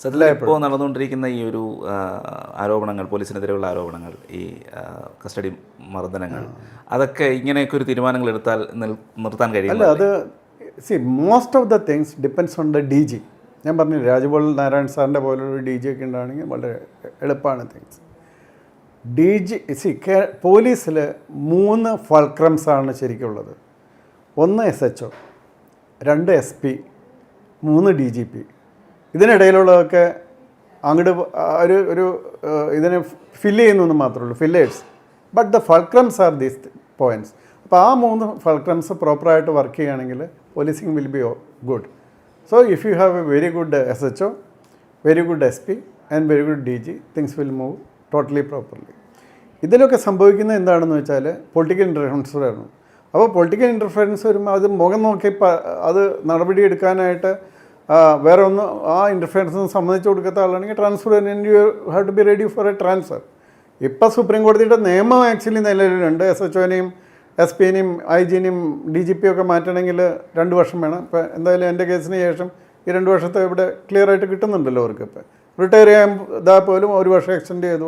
സത്യത്തിൽ ഇപ്പോൾ നടന്നുകൊണ്ടിരിക്കുന്ന ഈ ഒരു ആരോപണങ്ങൾ, പോലീസിനെതിരെയുള്ള ആരോപണങ്ങൾ, ഈ കസ്റ്റഡി മർദ്ദനങ്ങൾ, അതൊക്കെ ഇങ്ങനെയൊക്കെ ഒരു തീരുമാനങ്ങൾ എടുത്താൽ നിർത്താൻ കഴിയും? അല്ല, അത് most of the things depends on the D G. ഞാൻ പറഞ്ഞില്ല, രാജഗോപാൽ നാരായൺ സാറിൻ്റെ പോലൊരു ഡി ജി ഒക്കെ ഉണ്ടാണെങ്കിൽ വളരെ എളുപ്പമാണ് തിങ്സ്. ഡി ജി പോലീസിൽ 3 ഫൾക്രംസാണ് ശരിക്കുള്ളത്. 1 SHO, 2 SP, 3 DGP. ഇതിനിടയിലുള്ളതൊക്കെ അങ്ങോട്ട് ഒരു ഇതിനെ ഫില്ല് ചെയ്യുന്നു മാത്രമേ ഉള്ളൂ, fillers. But the fulcrums are these points. അപ്പോൾ ആ 3 ഫൾക്രംസ് പ്രോപ്പറായിട്ട് വർക്ക് ചെയ്യുകയാണെങ്കിൽ policing will be good. So if you have a very good SHO, very good SP and very good DG, things will move totally properly. ഇതിലൊക്കെ സംഭവിക്കുന്നത് എന്താണെന്ന് വെച്ചാൽ political interference വരണം. അപ്പോൾ പൊളിറ്റിക്കൽ ഇൻ്റർഫറൻസ് വരുമ്പോൾ അത് മുഖം നോക്കി അത് നടപടി എടുക്കാനായിട്ട് വേറെ ഒന്ന് ആ ഇൻ്റർഫറൻസിന് സമ്മതിച്ചു കൊടുക്കാത്ത ആളാണെങ്കിൽ transfer you have to be ready for a transfer. ഇപ്പോൾ സുപ്രീം കോടതിയുടെ നിയമം ആക്ച്വലി നിലവിലുണ്ട്. SHOനെയും SP-നെയും IG-നെയും DGP ഒക്കെ മാറ്റണമെങ്കിൽ 2 വർഷം വേണം. ഇപ്പോൾ എന്തായാലും എൻ്റെ കേസിന് ശേഷം ഈ 2 വർഷത്തെ ഇവിടെ ക്ലിയർ ആയിട്ട് കിട്ടുന്നുണ്ടല്ലോ അവർക്ക്. ഇപ്പോൾ റിട്ടയർ ചെയ്യാൻ ഇതാ പോലും 1 വർഷം എക്സ്റ്റെൻഡ് ചെയ്ത്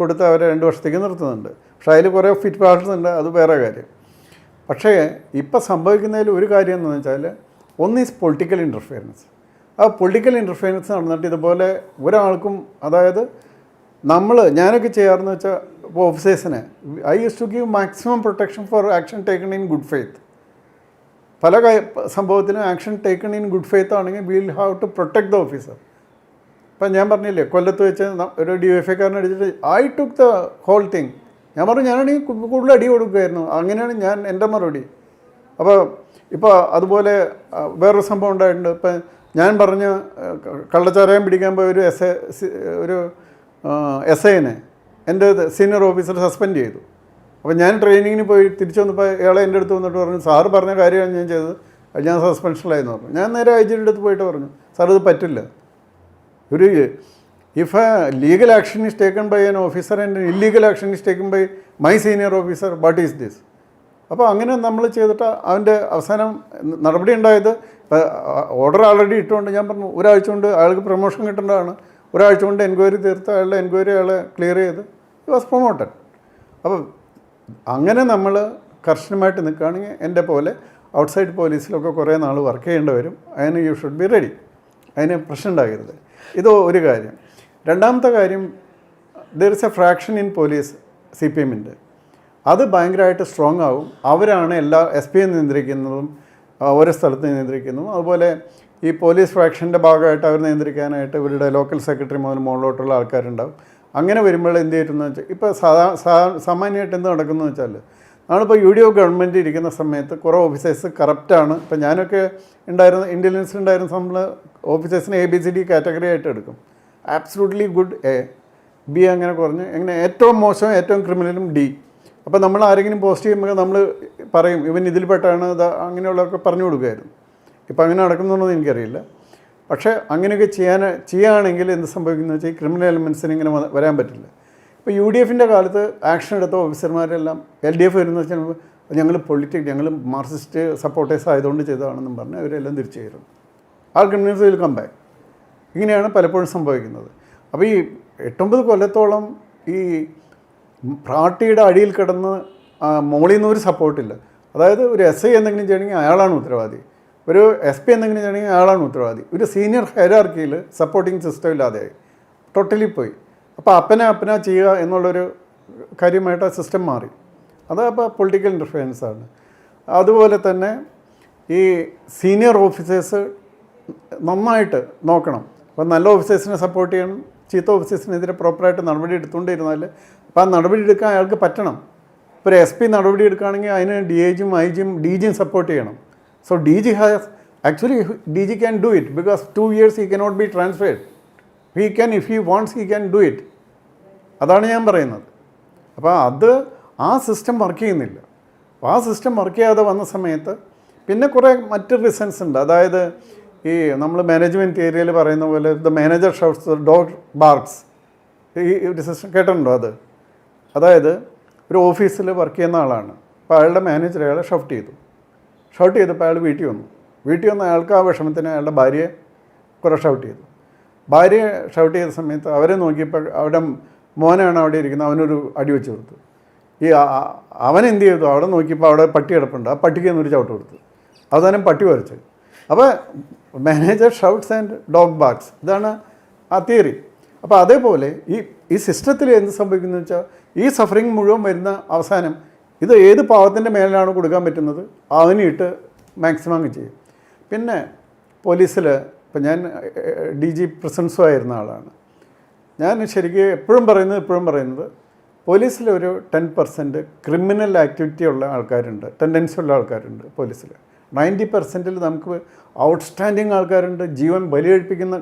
കൊടുത്ത് അവരെ 2 വർഷത്തേക്ക് നിർത്തുന്നുണ്ട്. പക്ഷേ അതിൽ കുറേ ഫിറ്റ് പാർട്സ് ഉണ്ട്, അത് വേറെ കാര്യം. പക്ഷേ ഇപ്പോൾ സംഭവിക്കുന്നതിൽ ഒരു കാര്യം എന്ന് വെച്ചാൽ ഒന്ന് ഈസ് പൊളിറ്റിക്കൽ ഇൻ്റർഫിയറൻസ്. ആ പൊളിറ്റിക്കൽ ഇൻ്റർഫിയറൻസ് നടന്നിട്ട് ഇതുപോലെ ഒരാൾക്കും, അതായത് ഞാനൊക്കെ ചെയ്യാറെന്ന് വെച്ചാൽ ഇപ്പോൾ ഓഫീസേഴ്സിന് I use to give maximum protection for action taken in good faith. പല സംഭവത്തിലും action taken in good faith ആണെങ്കിൽ will have to protect the officer. ഇപ്പം ഞാൻ പറഞ്ഞില്ലേ, കൊല്ലത്ത് വെച്ച് ഒരു DYFIക്കാരനെ അടിച്ചിട്ട് I took the whole thing. ഞാൻ പറഞ്ഞു ഞാനാണെങ്കിൽ കൂടുതൽ അടി കൊടുക്കുമായിരുന്നു. അങ്ങനെയാണ് എൻ്റെ മറുപടി. ഇപ്പോൾ അതുപോലെ വേറൊരു സംഭവം ഉണ്ടായിട്ടുണ്ട്. ഇപ്പം ഞാൻ പറഞ്ഞ കള്ളച്ചാരായം പിടിക്കാൻ പോയ ഒരു SIനെ എൻ്റെ സീനിയർ ഓഫീസർ സസ്പെൻഡ് ചെയ്തു. അപ്പോൾ ഞാൻ ട്രെയിനിങ്ങിന് പോയി തിരിച്ചു വന്നപ്പോൾ ഇയാളെ എൻ്റെ അടുത്ത് വന്നിട്ട് പറഞ്ഞു, സാറ് പറഞ്ഞ കാര്യമാണ് ഞാൻ ചെയ്തത്, അത് ഞാൻ സസ്പെൻഷനിലായെന്ന് പറഞ്ഞു. ഞാൻ നേരെ IG-യുടെ അടുത്ത് പോയിട്ട് പറഞ്ഞു, സാർ ഇത് പറ്റില്ല. if a legal action is taken by an officer and an illegal action is taken by my senior officer, what is this? അപ്പോൾ അങ്ങനെ നമ്മൾ ചെയ്തിട്ട് അവൻ്റെ അവസാനം നടപടി ഉണ്ടായത്, ഓർഡർ ആൾറെഡി ഇട്ടുകൊണ്ട് ഞാൻ പറഞ്ഞു ഒരാഴ്ച കൊണ്ട് അയാൾക്ക് പ്രൊമോഷൻ കിട്ടേണ്ടതാണ്. ഒരാഴ്ച കൊണ്ട് എൻക്വയറി തീർത്ത് അയാളുടെ എൻക്വയറി അയാളെ ക്ലിയർ ചെയ്ത് ഹി വാസ് പ്രൊമോട്ടഡ്. അപ്പോൾ അങ്ങനെ നമ്മൾ കർശനമായിട്ട് നിൽക്കുകയാണെങ്കിൽ എൻ്റെ പോലെ ഔട്ട്സൈഡ് പോലീസിലൊക്കെ കുറേ നാൾ വർക്ക് ചെയ്യേണ്ടി വരും. അതിന് യു ഷുഡ് ബി റെഡി. അതിന് പ്രശ്നം ഉണ്ടാകരുത്. ഇത് ഒരു കാര്യം. രണ്ടാമത്തെ കാര്യം, there is a fraction in police CPM-ൻ്റെ. അത് ഭയങ്കരമായിട്ട് സ്ട്രോങ് ആവും. അവരാണ് എല്ലാ SP-യെ നിയന്ത്രിക്കുന്നതും ഓരോ സ്ഥലത്ത് നിയന്ത്രിക്കുന്നതും. അതുപോലെ ഈ പോലീസ് ഫ്രാക്ഷൻ്റെ ഭാഗമായിട്ട് അവർ നിയന്ത്രിക്കാനായിട്ട് ഇവരുടെ ലോക്കൽ സെക്രട്ടറി മുതൽ മുകളിലോട്ടുള്ള ആൾക്കാരുണ്ടാവും. അങ്ങനെ വരുമ്പോൾ എന്ത് ചെയ്തിട്ടെന്ന് വെച്ചാൽ ഇപ്പോൾ സാമാന്യമായിട്ട് എന്ത് നടക്കുന്നു വെച്ചാൽ, നമ്മളിപ്പോൾ UDO ഗവൺമെൻറ് ഇരിക്കുന്ന സമയത്ത് കുറേ ഓഫീസേഴ്സ് കറപ്റ്റാണ്. ഇപ്പം ഞാനൊക്കെ ഇൻ്റലിജൻസ് ഉണ്ടായിരുന്ന നമ്മൾ ഓഫീസേഴ്സിനെ ABCD കാറ്റഗറി ആയിട്ട് എടുക്കും. ആബ്സലൂട്ട്ലി ഗുഡ് A, B അങ്ങനെ കുറഞ്ഞ് എങ്ങനെ ഏറ്റവും മോശം ഏറ്റവും ക്രിമിനലും D. അപ്പോൾ നമ്മൾ ആരെങ്കിലും പോസ്റ്റ് ചെയ്യുമ്പോൾ നമ്മൾ പറയും ഇവൻ ഇതിൽപ്പെട്ടാണ് അങ്ങനെയുള്ളതൊക്കെ പറഞ്ഞു കൊടുക്കുമായിരുന്നു. ഇപ്പം അങ്ങനെ നടക്കുന്നുണ്ടെന്ന് എനിക്കറിയില്ല. പക്ഷേ അങ്ങനെയൊക്കെ ചെയ്യുകയാണെങ്കിൽ എന്ത് സംഭവിക്കുന്നത് വെച്ചാൽ ഈ ക്രിമിനൽ എലമെൻസിന് ഇങ്ങനെ വരാൻ പറ്റില്ല. ഇപ്പോൾ UDF-ൻ്റെ കാലത്ത് ആക്ഷൻ എടുത്ത ഓഫീസർമാരെല്ലാം LDF വരുന്ന വെച്ചാൽ ഞങ്ങൾ മാർക്സിസ്റ്റ് സപ്പോർട്ടേഴ്സ് ആയതുകൊണ്ട് ചെയ്തതാണെന്നും പറഞ്ഞ് അവരെല്ലാം തിരിച്ചു കയറും. ആ ക്രിമിനൽസ് വിൽ കം ബാക്ക്. ഇങ്ങനെയാണ് പലപ്പോഴും സംഭവിക്കുന്നത്. അപ്പോൾ ഈ 8-9 കൊല്ലത്തോളം ഈ പാർട്ടിയുടെ അടിയിൽ കിടന്ന് മോളിൽ നിന്ന് ഒരു സപ്പോർട്ടില്ല. അതായത് ഒരു SI എന്തെങ്കിലും ചെയ്യണമെങ്കിൽ അയാളാണ് ഉത്തരവാദി, ഒരു SP എന്തെങ്കിലും ചെയ്യണമെങ്കിൽ അയാളാണ് ഉത്തരവാദി. ഒരു സീനിയർ ഹൈറാർക്കിയിൽ സപ്പോർട്ടിങ് സിസ്റ്റം ഇല്ലാതെയായി, ടോട്ടലി പോയി. അപ്പോൾ അപ്പന ചെയ്യുക എന്നുള്ളൊരു കാര്യമായിട്ട് ആ സിസ്റ്റം മാറി. അതപ്പോൾ പൊളിറ്റിക്കൽ ഇൻ്റർഫിയറൻസാണ്. അതുപോലെ തന്നെ ഈ സീനിയർ ഓഫീസേഴ്സ് നന്നായിട്ട് നോക്കണം. അപ്പോൾ നല്ല ഓഫീസേഴ്സിനെ സപ്പോർട്ട് ചെയ്യണം, ചീത്ത ഓഫീസേഴ്സിനെതിരെ പ്രോപ്പറായിട്ട് നടപടി എടുത്തുകൊണ്ടിരുന്നാൽ അപ്പോൾ ആ നടപടി എടുക്കാൻ അയാൾക്ക് പറ്റണം. ഇപ്പോൾ ഒരു SP നടപടി എടുക്കുകയാണെങ്കിൽ അതിന് DIG-യും IG-യും DG-യും സപ്പോർട്ട് ചെയ്യണം. So DG can do it because 2 years he cannot be transferred. He can, if he wants, he can do it. അതാണ് ഞാൻ പറയുന്നത്. അപ്പോൾ ആ സിസ്റ്റം വർക്ക് ചെയ്യുന്നില്ല. അപ്പോൾ ആ സിസ്റ്റം വർക്ക് ചെയ്യാതെ വന്ന സമയത്ത് പിന്നെ കുറേ മറ്റ് റീസൺസ് ഉണ്ട്. അതായത് ഈ നമ്മൾ മാനേജ്മെൻറ്റ് തിയറിയിൽ പറയുന്ന പോലെ the manager shouts dog barks. ഈ ഒരു സിസ്റ്റം കേട്ടിട്ടുണ്ടോ? അതായത് ഒരു ഓഫീസിൽ വർക്ക് ചെയ്യുന്ന ആളാണ്. അപ്പോൾ അയാളുടെ മാനേജർ അയാളെ ഷൗട്ട് ചെയ്തപ്പോൾ അയാൾ വീട്ടിൽ വന്നു. അയാൾക്ക് ആ വിഷമത്തിന് അയാളുടെ ഭാര്യയെ കുറേ ഷൗട്ട് ചെയ്തു. ഭാര്യ ഷൗട്ട് ചെയ്ത സമയത്ത് അവരെ നോക്കിയപ്പോൾ അവിടെ മോനാണ് അവിടെ ഇരിക്കുന്നത്, അവനൊരു അടി വെച്ച് കൊടുത്തു. അവൻ എന്ത് ചെയ്തു, അവിടെ നോക്കിയപ്പോൾ അവിടെ പട്ടി കിടപ്പുണ്ട്, ആ പട്ടിക്ക് എന്നൊരു ചവിട്ട് കൊടുത്തു. അവസാനം പട്ടി വരച്ച്. അപ്പോൾ manager shouts and dog barks, ഇതാണ് ആ തിയറി. അപ്പോൾ അതേപോലെ ഈ സിസ്റ്റത്തിൽ എന്ത് സംഭവിക്കുന്നത് വെച്ചാൽ ഈ സഫറിങ് മുഴുവൻ വരുന്ന അവസാനം ഇത് ഏത് പാവത്തിൻ്റെ മേലാണ് കൊടുക്കാൻ പറ്റുന്നത് അവനിട്ട് മാക്സിമം ചെയ്യും. പിന്നെ പോലീസിൽ ഇപ്പം ഞാൻ DG പ്രസൻസും ആയിരുന്ന ആളാണ്. ഞാൻ ശരിക്കും ഇപ്പോഴും പറയുന്നത് പോലീസിലൊരു 10% ക്രിമിനൽ ആക്ടിവിറ്റി ഉള്ള ആൾക്കാരുണ്ട്, ടെൻഡൻസി ഉള്ള ആൾക്കാരുണ്ട് പോലീസിൽ. 90% നമുക്ക് ഔട്ട്സ്റ്റാൻഡിങ് ആൾക്കാരുണ്ട്, ജീവൻ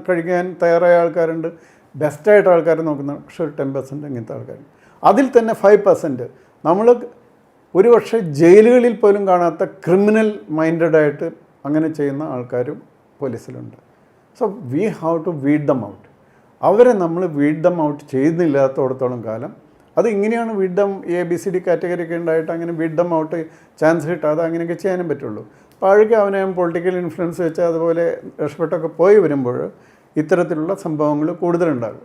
കഴിക്കാൻ തയ്യാറായ ആൾക്കാരുണ്ട്, ബെസ്റ്റായിട്ട് ആൾക്കാരെ നോക്കുന്ന. പക്ഷെ ഒരു 10% ഇങ്ങനത്തെ ആൾക്കാരുണ്ട്. അതിൽ തന്നെ 5% നമ്മൾ ഒരു പക്ഷേ ജയിലുകളിൽ പോലും കാണാത്ത ക്രിമിനൽ മൈൻഡഡായിട്ട് അങ്ങനെ ചെയ്യുന്ന ആൾക്കാരും പോലീസിലുണ്ട്. So we have to weed them out. അവരെ നമ്മൾ വീഡ് ദം ഔട്ട് ചെയ്യുന്നില്ലാത്തോടത്തോളം കാലം അത് ഇങ്ങനെയാണ് വീഡ് ദം ABCD കാറ്റഗറി ഒക്കെ ഉണ്ടായിട്ട് അങ്ങനെ വീഡ് ദം ഔട്ട് ചാൻസ് കിട്ടാതെ അങ്ങനെയൊക്കെ ചെയ്യാനും പറ്റുള്ളൂ. പഴകെ അവനെ പൊളിറ്റിക്കൽ ഇൻഫ്ലുവൻസ് വെച്ച് അതുപോലെ രക്ഷപ്പെട്ടൊക്കെ പോയി വരുമ്പോൾ ഇത്തരത്തിലുള്ള സംഭവങ്ങൾ കൂടുതലുണ്ടാകും.